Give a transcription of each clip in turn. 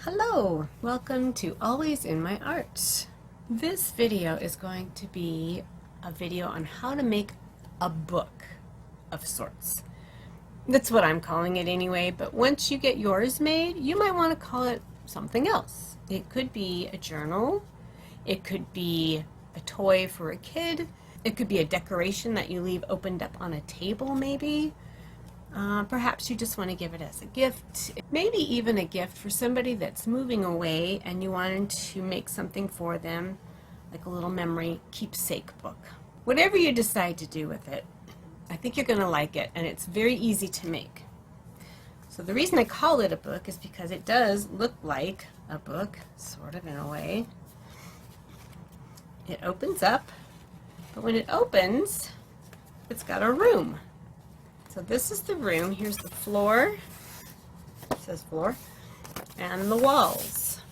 Hello, welcome to Always in My Art. This video is going to be a video on how to make a book of sorts. That's what I'm calling it anyway, but once you get yours made, you might want to call it something else. It could be a journal, it could be a toy for a kid, it could be a decoration that you leave opened up on a table maybe. Perhaps you just want to give it as a gift, maybe even a gift for somebody that's moving away and you wanted to make something for them, like a little memory keepsake book. Whatever you decide to do with it, I think you're going to like it, and it's very easy to make. So the reason I call it a book is because it does look like a book, sort of in a way. It opens up, but when it opens, it's got a room. So this is the room. Here's the floor. It says floor. And the walls.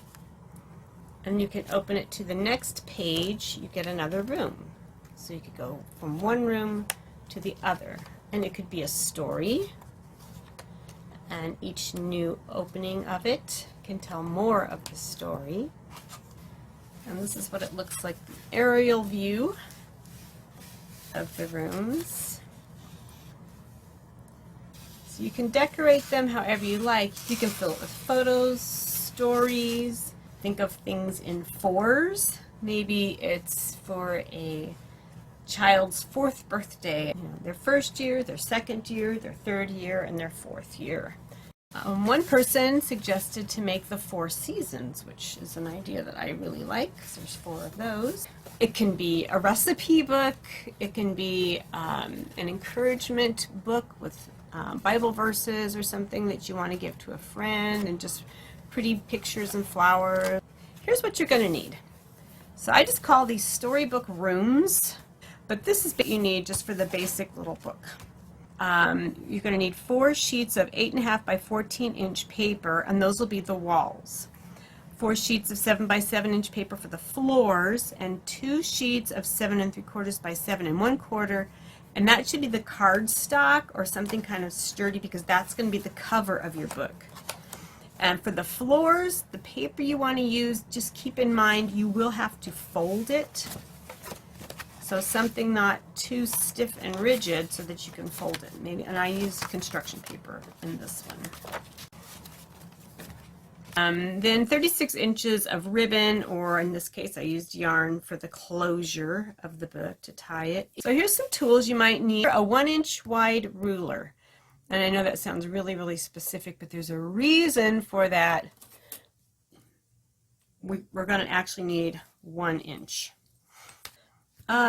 And you can open it to the next page. You get another room. So you could go from one room to the other. And it could be a story. And each new opening of it can tell more of the story. And this is what it looks like, the aerial view of the rooms. So you can decorate them however you like. You can fill it with photos, stories, think of things in fours. Maybe it's for a child's 4th birthday, their 1st year, their 2nd year, their 3rd year, and their 4th year. One person suggested to make the 4 seasons, which is an idea that I really like, because there's 4 of those. It can be a recipe book, it can be an encouragement book with Bible verses or something that you want to give to a friend, and just pretty pictures and flowers. Here's what you're going to need. So I just call these storybook rooms, but this is what you need just for the basic little book. You're going to need 4 sheets of 8.5 by 14 inch paper, and those will be the walls. 4 sheets of 7 by 7 inch paper for the floors, and 2 sheets of 7 3/4 by 7 1/4. And that should be the cardstock or something kind of sturdy, because that's going to be the cover of your book. And for the floors, the paper you want to use, just keep in mind you will have to fold it. So something not too stiff and rigid so that you can fold it. Maybe, and I used construction paper in this one. Then 36 inches of ribbon, or in this case I used yarn for the closure of the book to tie it. So here's some tools you might need. A 1-inch wide ruler. And I know that sounds really, really specific, but there's a reason for that. We're going to actually need 1 inch.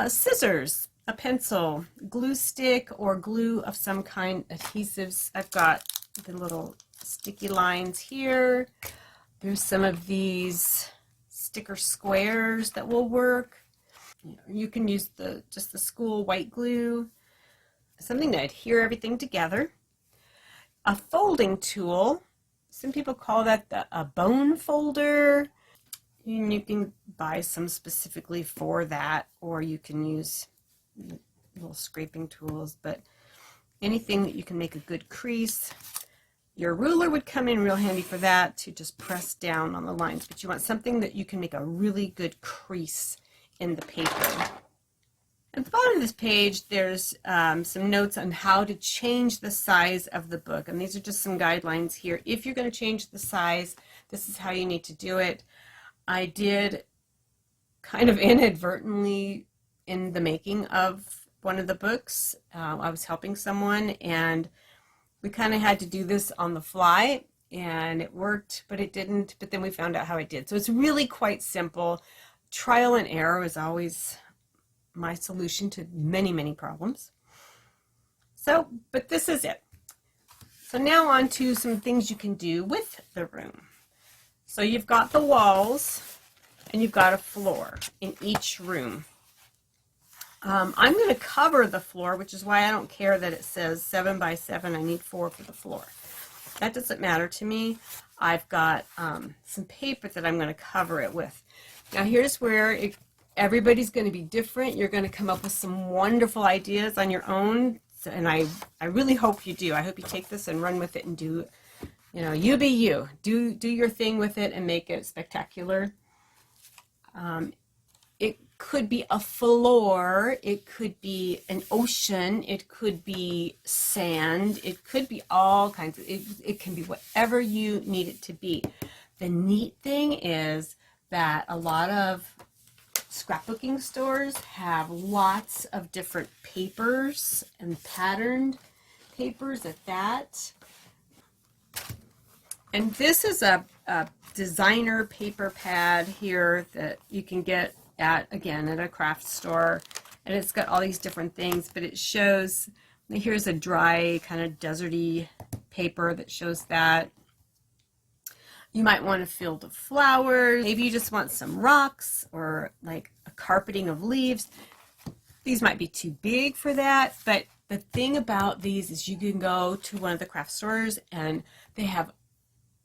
Scissors, a pencil, glue stick or glue of some kind, adhesives. I've got the little sticky lines here. There's some of these sticker squares that will work. You can use just the school white glue, something to adhere everything together. A folding tool. Some people call that a bone folder. You can buy some specifically for that, or you can use little scraping tools, but anything that you can make a good crease. Your ruler would come in real handy for that, to just press down on the lines, but you want something that you can make a really good crease in the paper. At the bottom of this page, there's some notes on how to change the size of the book, and these are just some guidelines here. If you're going to change the size, this is how you need to do it. I did kind of inadvertently in the making of one of the books. I was helping someone, and we kind of had to do this on the fly, and it worked, but it didn't. But then we found out how it did. So it's really quite simple. Trial and error is always my solution to many, many problems. So, but this is it. So now on to some things you can do with the room. So you've got the walls, and you've got a floor in each room. I'm going to cover the floor, which is why I don't care that it says 7 by 7. I need 4 for the floor. That doesn't matter to me. I've got some paper that I'm going to cover it with. Now here's where everybody's going to be different. You're going to come up with some wonderful ideas on your own, and I really hope you do. I hope you take this and run with it and do You know, you be you. Do your thing with it and make it spectacular. It could be a floor, it could be an ocean, it could be sand, it could be all kinds of, it can be whatever you need it to be. The neat thing is that a lot of scrapbooking stores have lots of different papers and patterned papers at that. And this is a designer paper pad here that you can get at, again, at a craft store. And it's got all these different things, but it shows, here's a dry kind of deserty paper that shows that. You might want a field of flowers. Maybe you just want some rocks or like a carpeting of leaves. These might be too big for that, but the thing about these is you can go to one of the craft stores and they have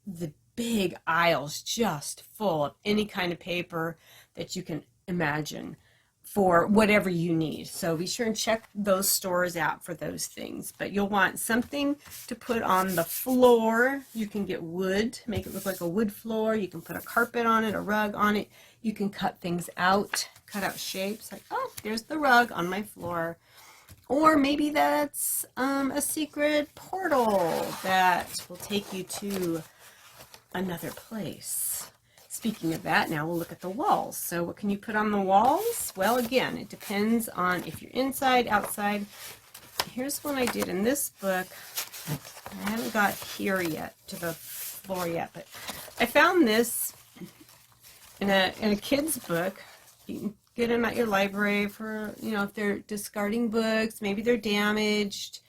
the big aisles just full of any kind of paper that you can imagine for whatever you need. So be sure and check those stores out for those things. But you'll want something to put on the floor. You can get wood to make it look like a wood floor. You can put a carpet on it, a rug on it. You can cut things out, cut out shapes like, oh, there's the rug on my floor. Or maybe that's a secret portal that will take you to another place. Speaking of that, now we'll look at the walls. So what can you put on the walls? Well, again, it depends on if you're inside, outside. Here's one I did in this book. I haven't got here yet to the floor yet, but I found this in a kid's book. You can get them at your library for, you know, if they're discarding books, maybe they're damaged.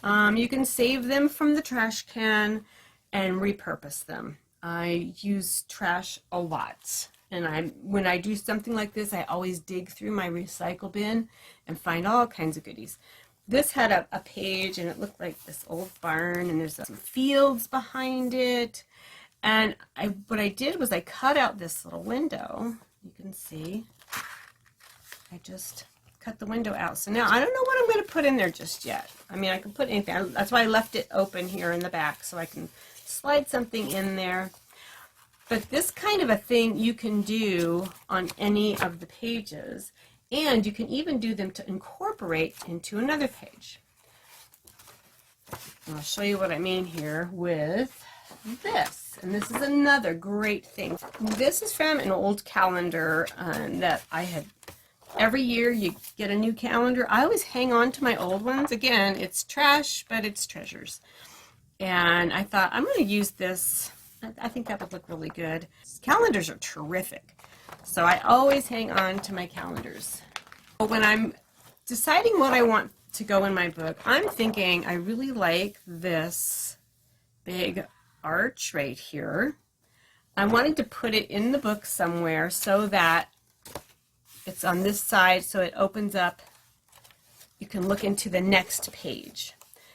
You can save them from the trash can and repurpose them. I use trash a lot, and when I do something like this, I always dig through my recycle bin and find all kinds of goodies. This had a page, and it looked like this old barn, and there's some fields behind it. And what I did was I cut out this little window. You can see I just cut the window out. So now I don't know what I'm going to put in there just yet. I mean, I can put anything. That's why I left it open here in the back, so I can slide something in there. But this kind of a thing you can do on any of the pages, and you can even do them to incorporate into another page. And I'll show you what I mean here with this. And this is another great thing. This is from an old calendar that I had. Every year you get a new calendar. I always hang on to my old ones. Again, it's trash, but it's treasures. And I thought, I'm going to use this. I think that would look really good. Calendars are terrific. So I always hang on to my calendars. When I'm deciding what I want to go in my book, I'm thinking I really like this big arch right here. I wanted to put it in the book somewhere so that it's on this side, so it opens up. You can look into the next page.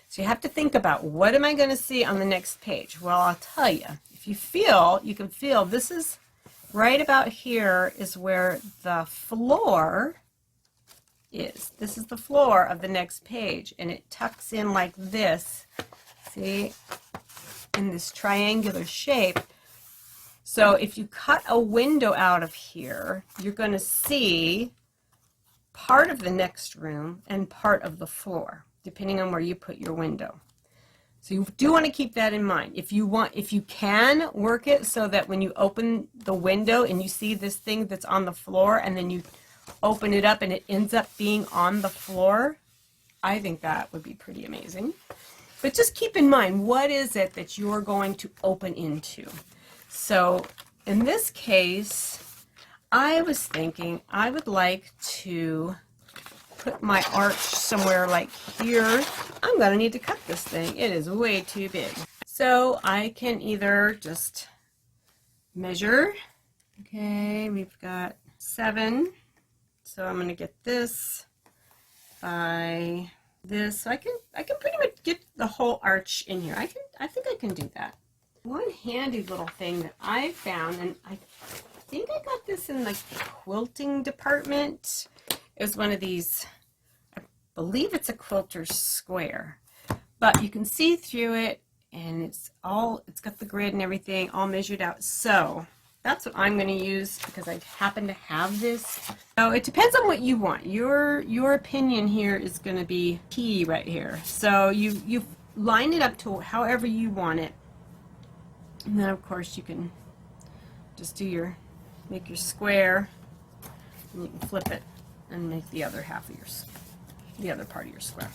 So you have to think about, what am I going to see on the next page? Well, I'll tell you. If you feel, you can feel, this is right about here is where the floor is. This is the floor of the next page, and it tucks in like this. See? In this triangular shape. So if you cut a window out of here, you're going to see part of the next room and part of the floor, depending on where you put your window. So you do want to keep that in mind. If you can work it so that when you open the window and you see this thing that's on the floor, and then you open it up and it ends up being on the floor, I think that would be pretty amazing. But just keep in mind, what is it that you're going to open into? So in this case, I was thinking I would like to put my arch somewhere like here. I'm going to need to cut this thing. It is way too big. So I can either just measure. Okay, we've got 7. So I'm going to get this by this. So I can pretty much get the whole arch in here. I think I can do that. One handy little thing that I found, and I think I got this in the quilting department. It was one of these, I believe it's a quilter's square, but you can see through it. and it's got the grid and everything all measured out. So that's what I'm going to use because I happen to have this. So it depends on what you want. Your opinion here is going to be key right here. So you line it up to however you want it, and then of course you can just make your square, and you can flip it and make the other half of the other part of your square.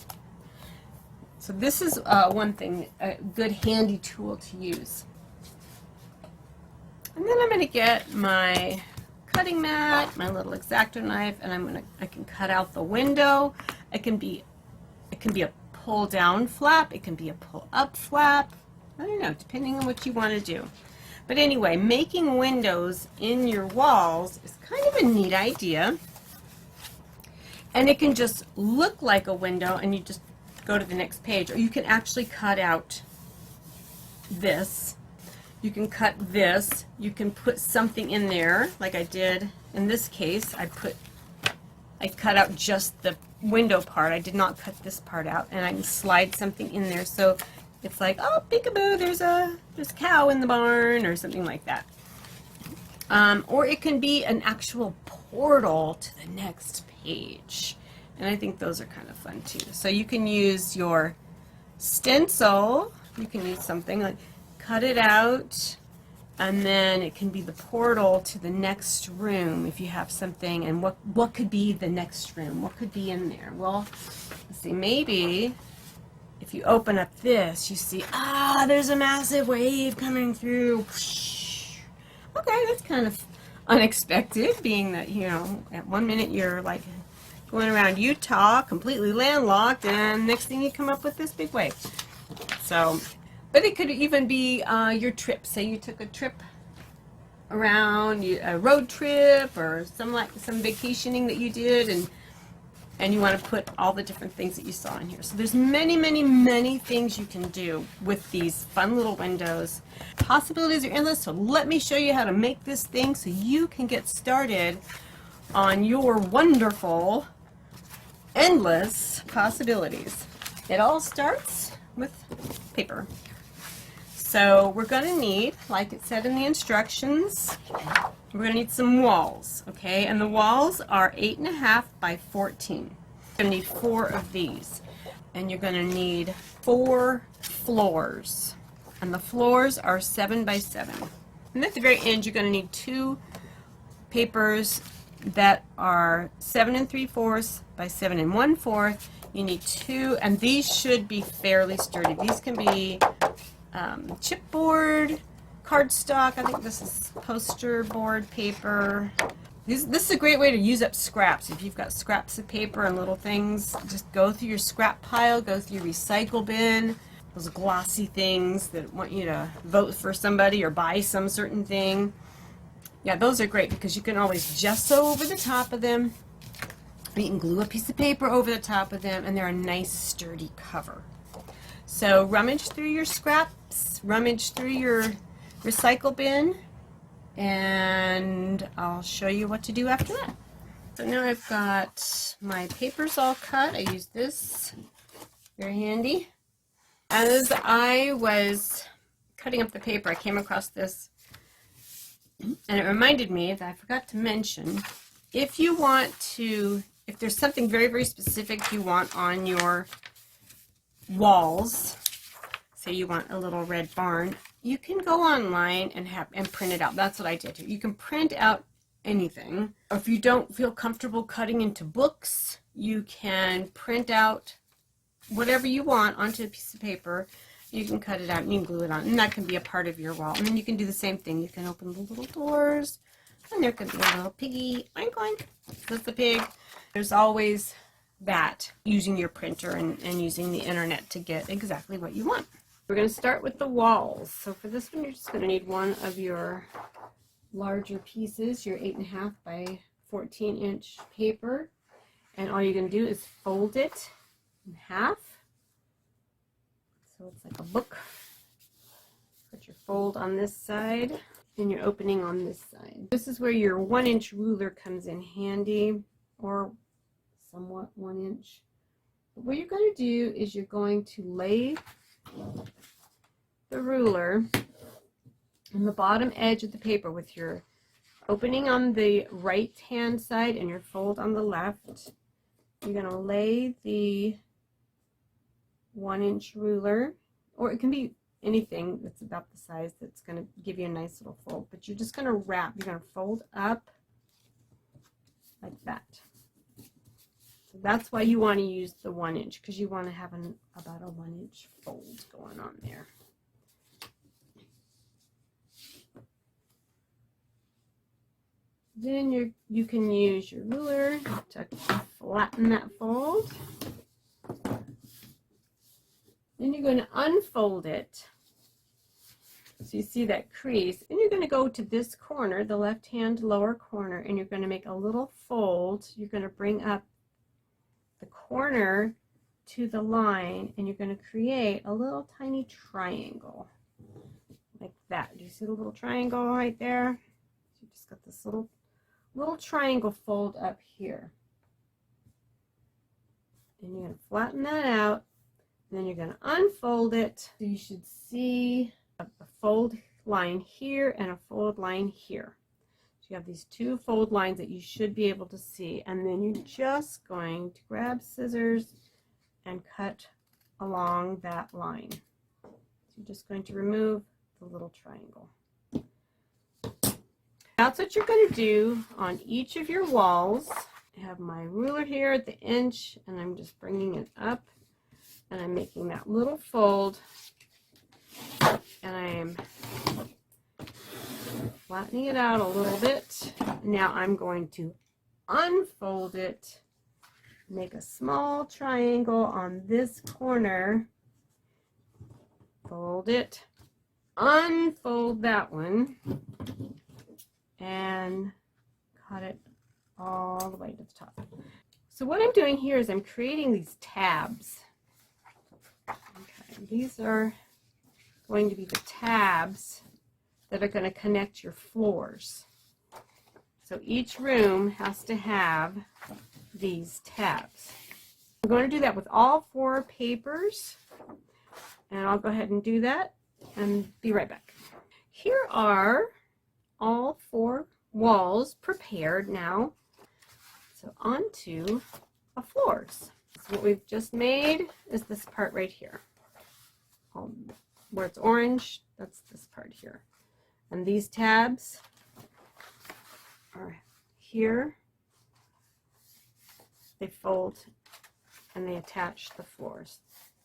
So this is one thing, a good handy tool to use. And then I'm going to get my cutting mat, my little X-Acto knife, and I can cut out the window. It can be a pull down flap, it can be a pull up flap. I don't know, depending on what you want to do. But anyway, making windows in your walls is kind of a neat idea. And it can just look like a window and you just go to the next page. Or you can actually cut out this. You can cut this. You can put something in there like I did in this case. I cut out just the window part. I did not cut this part out, and I can slide something in there so it's like, oh, peekaboo, there's a cow in the barn or something like that. Or it can be an actual portal to the next page, and I think those are kind of fun too. So you can use your stencil. You can use something like cut it out, and then it can be the portal to the next room if you have something. And what could be the next room? What could be in there? Well, let's see, maybe if you open up this, you see, there's a massive wave coming through. Okay, that's kind of unexpected, being that, you know, at one minute you're like going around Utah completely landlocked, and next thing you come up with this big wave. So, but it could even be your trip. Say you took a trip around, a road trip, or some vacationing that you did, and you want to put all the different things that you saw in here. So there's many, many, many things you can do with these fun little windows. Possibilities are endless, so let me show you how to make this thing so you can get started on your wonderful, endless possibilities. It all starts with paper. So we're going to need, like it said in the instructions, we're going to need some walls, okay? And the walls are 8.5 by 14. You're going to need 4 of these. And you're going to need 4 floors. And the floors are 7 by 7. And at the very end, you're going to need 2 papers that are 7 3/4 by 7 1/4. You need 2, and these should be fairly sturdy. These can be chipboard, cardstock. I think this is poster board paper. This is a great way to use up scraps. If you've got scraps of paper and little things, just go through your scrap pile, go through your recycle bin, those glossy things that want you to vote for somebody or buy some certain thing. Yeah, those are great because you can always gesso over the top of them. You can glue a piece of paper over the top of them, and they're a nice sturdy cover. So rummage through your scraps, rummage through your recycle bin, and I'll show you what to do after that. So now I've got my papers all cut. I use this, very handy. As I was cutting up the paper, I came across this, and it reminded me that I forgot to mention, if there's something very, very specific you want on your walls, say you want a little red barn, you can go online and print it out. That's what I did here. You can print out anything. Or if you don't feel comfortable cutting into books, you can print out whatever you want onto a piece of paper. You can cut it out and you can glue it on, and that can be a part of your wall. And then you can do the same thing. You can open the little doors, and there could be a little piggy. Oink, oink. That's the pig. There's always that, using your printer and using the internet to get exactly what you want. We're going to start with the walls. So for this one, you're just going to need one of your larger pieces, your 8.5 by 14 inch paper. And all you're going to do is fold it in half. So it's like a book. Put your fold on this side and your opening on this side. This is where your 1-inch ruler comes in handy, or somewhat 1 inch. But what you're going to do is you're going to lay the ruler on the bottom edge of the paper with your opening on the right hand side and your fold on the left. You're going to lay the 1-inch ruler, or it can be anything that's about the size that's going to give you a nice little fold, but you're just going to wrap. You're going to fold up like that. So that's why you want to use the 1-inch, because you want to have about a 1-inch fold going on there. Then you can use your ruler to flatten that fold. Then you're going to unfold it. So you see that crease, and you're going to go to this corner, the left-hand lower corner, and you're going to make a little fold. You're going to bring up the corner to the line, and you're going to create a little tiny triangle like that. Do you see the little triangle right there? So you just got this little triangle fold up here. And you're going to flatten that out, and then you're going to unfold it. So you should see a fold line here and a fold line here. So you have these two fold lines that you should be able to see, and then you're just going to grab scissors and cut along that line. So you're just going to remove the little triangle. That's what you're going to do on each of your walls. I have my ruler here at the inch, and I'm just bringing it up, and I'm making that little fold, and I'm flattening it out a little bit. Now I'm going to unfold it, make a small triangle on this corner, fold it, unfold that one, and cut it all the way to the top. So what I'm doing here is I'm creating these tabs. Okay, these are going to be the tabs that are going to connect your floors. So each room has to have these tabs. I'm going to do that with all 4 papers, and I'll go ahead and do that and be right back. Here are all 4 walls prepared now. So onto the floors. So what we've just made is this part right here. Where it's orange, that's this part here. And these tabs are here. They fold and they attach the floors.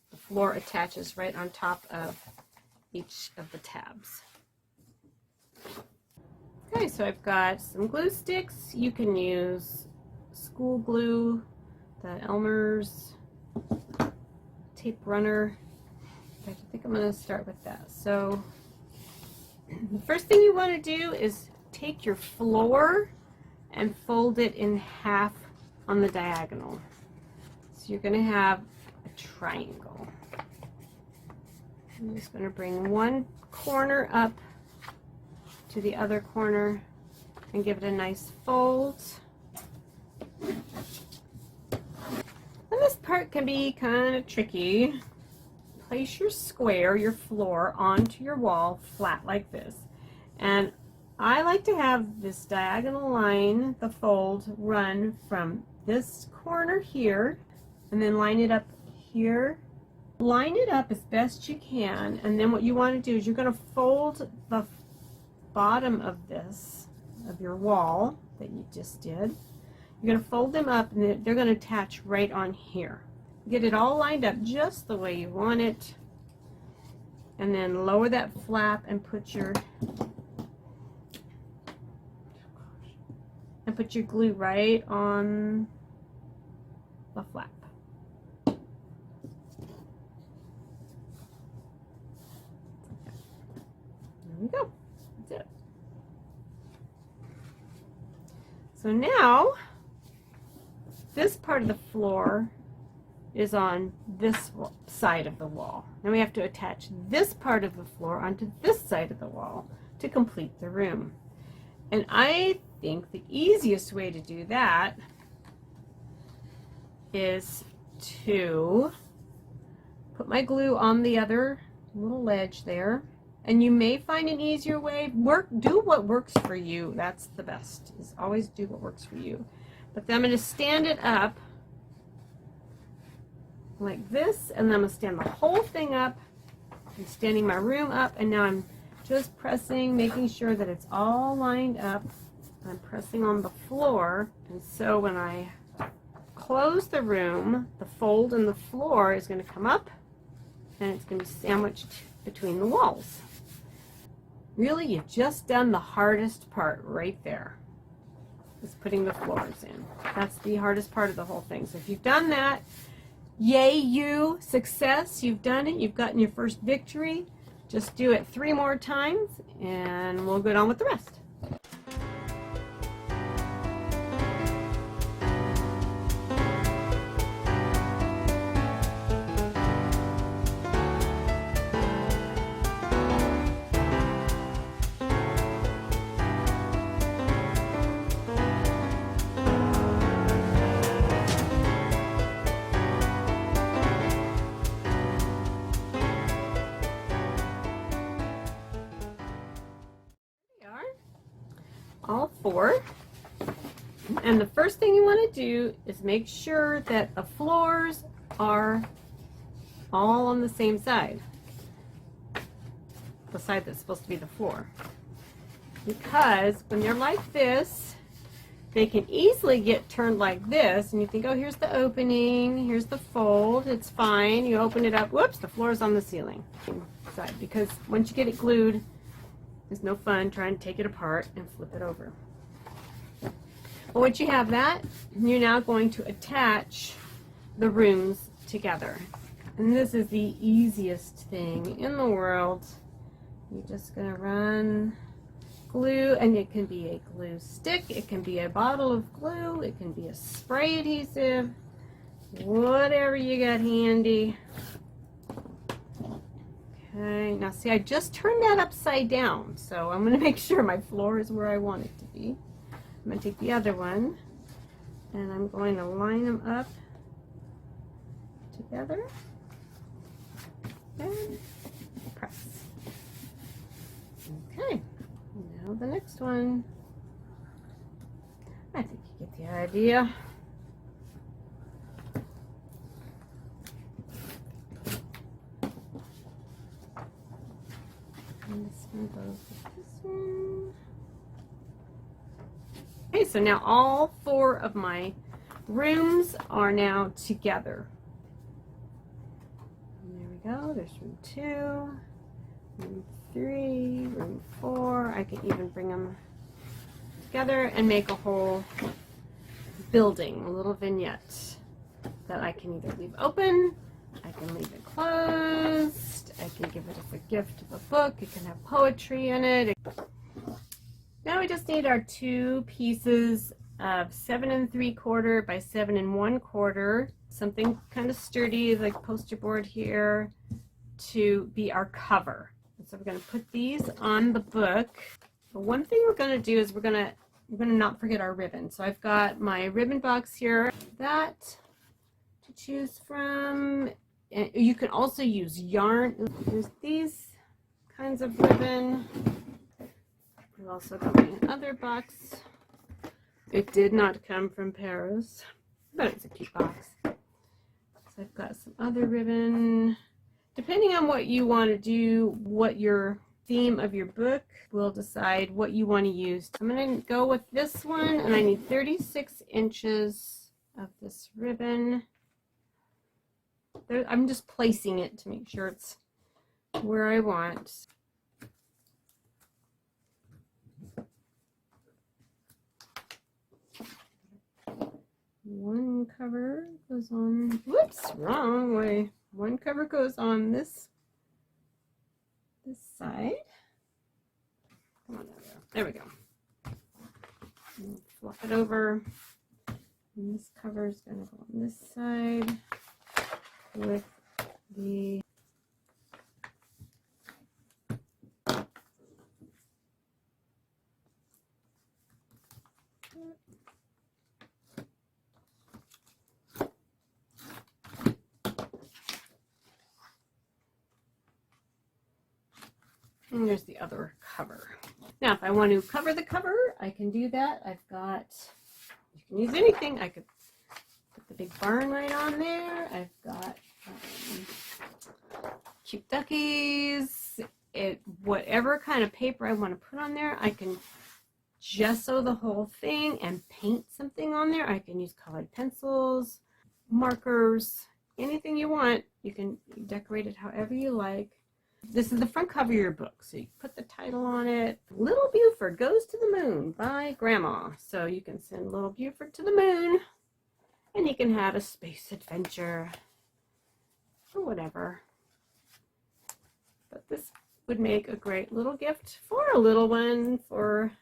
The floor attaches right on top of each of the tabs. Okay, so I've got some glue sticks. You can use school glue, the Elmer's tape runner. I think I'm going to start with that. So the first thing you want to do is take your floor and fold it in half on the diagonal. So you're going to have a triangle. I'm just going to bring one corner up to the other corner and give it a nice fold. And this part can be kind of tricky. Place your square, your floor, onto your wall flat like this. And I like to have this diagonal line, the fold, run from this corner here and then line it up here. Line it up as best you can, and then what you want to do is you're going to fold the bottom of this, of your wall that you just did. You're going to fold them up, and they're going to attach right on here. Get it all lined up just the way you want it, and then lower that flap and put your glue right on the flap. There we go. That's it. So now this part of the floor is on this side of the wall. Now we have to attach this part of the floor onto this side of the wall to complete the room. And I think the easiest way to do that is to put my glue on the other A little ledge there. And you may find an easier way. Do what works for you. That's the best, is always do what works for you. But then I'm going to stand it up like this, and then I'm going to stand the whole thing up. I'm standing my room up, and now I'm just pressing, making sure that it's all lined up. I'm pressing on the floor, and so when I close the room, the fold in the floor is going to come up, and it's going to be sandwiched between the walls. Really, you've just done the hardest part right there, is putting the floors in. That's the hardest part of the whole thing. So if you've done that, yay you, success, you've done it, you've gotten your first victory. Just do it 3 more times and we'll go on with the rest. All 4. And the first thing you want to do is make sure that the floors are all on the same side, the side that's supposed to be the floor. Because when they're like this, they can easily get turned like this, and you think, oh, here's the opening, here's the fold, it's fine. You open it up, whoops, the floor is on the ceiling side, because once you get it glued, it's no fun trying to take it apart and flip it over. But once you have that, you're now going to attach the rooms together. And this is the easiest thing in the world. You're just going to run glue, and it can be a glue stick, it can be a bottle of glue, it can be a spray adhesive, whatever you got handy. Okay, now see, I just turned that upside down, so I'm going to make sure my floor is where I want it to be. I'm going to take the other one, and I'm going to line them up together, and press. Okay, now the next one. I think you get the idea. And this one goes with this one. Okay, so now all 4 of my rooms are now together. And there we go. There's room 2, room 3, room 4. I can even bring them together and make a whole building, a little vignette that I can either leave open, I can leave it closed, I can give it as a gift of a book, it can have poetry in it. Now we just need our 2 pieces of 7 3/4 by 7 1/4, something kind of sturdy like poster board here, to be our cover. And so we're going to put these on the book. But one thing we're going to do is we're going to not forget our ribbon. So I've got my ribbon box here, that to choose from. And you can also use yarn. There's these kinds of ribbon. I've also got my other box. It did not come from Paris, but it's a cute box. So I've got some other ribbon. Depending on what you want to do, what your theme of your book will decide what you want to use. I'm going to go with this one, and I need 36 inches of this ribbon. I'm just placing it to make sure it's where I want. One cover goes on, whoops, wrong way. One cover goes on this side. Come on, there we go. And flop it over. And this cover is going to go on this side with the And there's the other cover. Now, if I want to cover the cover, I can do that. I've got, you can use anything. I could put the big barn right on there. I've got cute duckies. Whatever kind of paper I want to put on there, I can gesso the whole thing and paint something on there. I can use colored pencils, markers, anything you want. You can decorate it however you like. This is the front cover of your book, so you put the title on it. Little Buford Goes to the Moon by Grandma. So you can send little Buford to the moon, and he can have a space adventure or whatever. But this would make a great little gift for a little one, for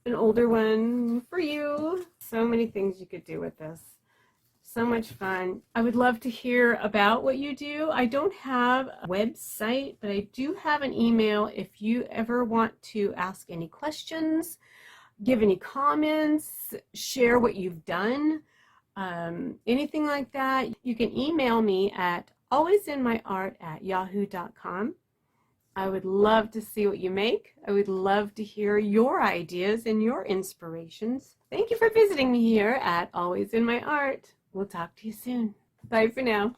an older one, for you. So many things you could do with this. So much fun. I would love to hear about what you do. I don't have a website, but I do have an email if you ever want to ask any questions, give any comments, share what you've done, anything like that. You can email me at alwaysinmyart@yahoo.com. I would love to see what you make. I would love to hear your ideas and your inspirations. Thank you for visiting me here at Always in My Art. We'll talk to you soon. Bye for now.